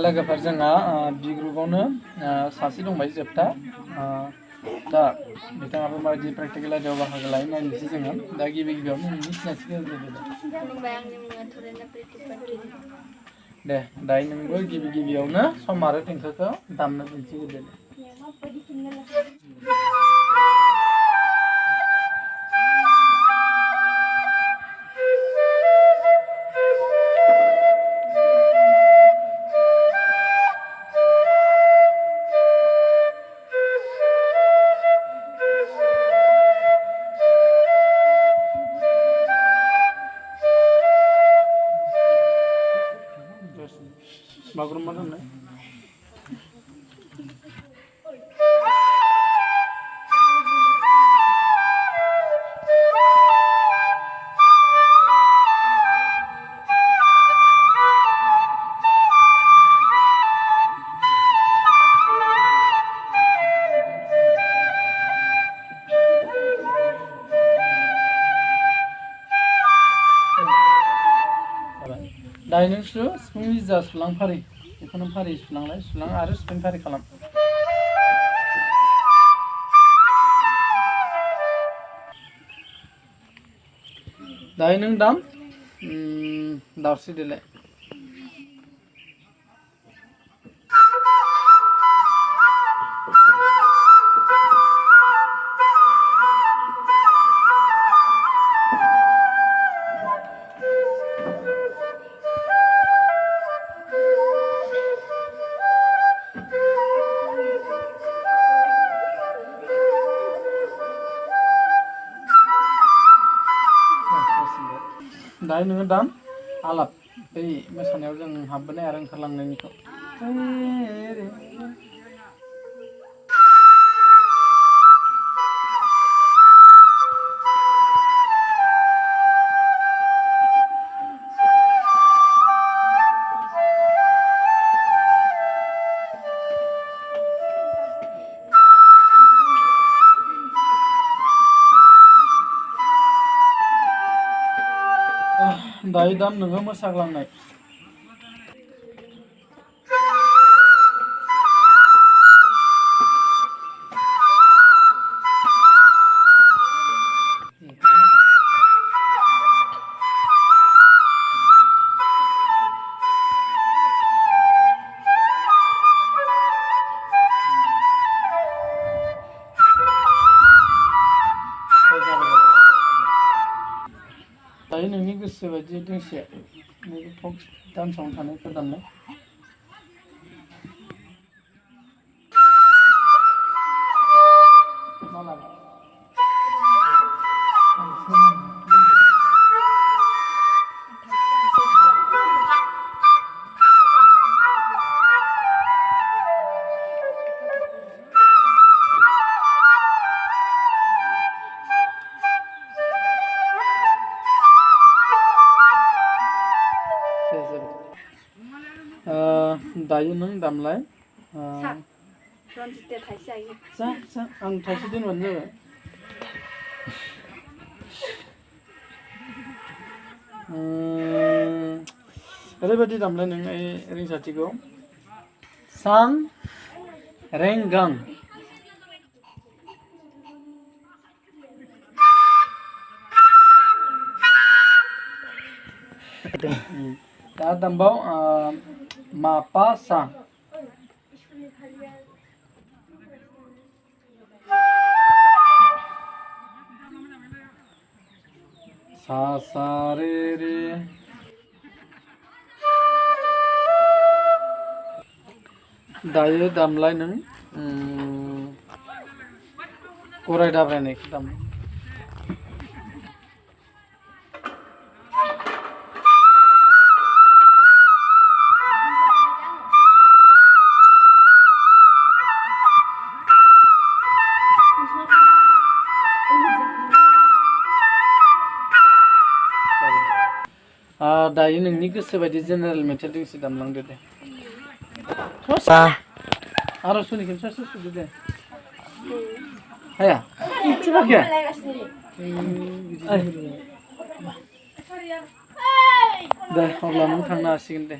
लोगोफोर जोंहा बि ग्रुपआवनो सासे दंबाय जोबथा दा बिथाङाबो माबायदि प्रेक्टिकेल आयदायाव बाहागो लायो नायनोसै जोङो दा गिबि गिबियावनो नोंनि सिनायथिखौ होग्रोदो दे दायो नोंबो गिबि गिबियावनो सम आरो देंखोखौ दामनो दिन्थिग्रोदो दे बागुरुम्बा दामनाय दायो नों सिफुंनि जा सुलां फारि बेखौनो फारि सुलांलाय सुलां आरो सिफुं फारि खालाम दायो नों दाम दावस्रि देलाय दायो नोङो दाम आलाप बै मोसानायाव जों हाबबोनाय आरो ओंखारलांनायनिखौ दायो दाम नोङो मोसाग्लांनाय दायो नोंनि गोसो बायदि दोंसे नैबे फक डान्सआवनो थानायखौ दामनाय दायो नों दामलाय जा आं थाइसे दोनबानो जाबाय ओरैबायदि दामलाय नों रिंसारथिखौ सां रेंगां दा दामबाव मापा सा सा सा रे रे दायो दामलाय नों गराय दाब्रायनायखौ दाम दायो नोंनि गोसो बायदि जेनेरेल मेथाइ दोंसे दामलांदो दे आरो सुनिखौ ससे सुदो दे हाया दे अब्ला नों थांनो हासिगोन दे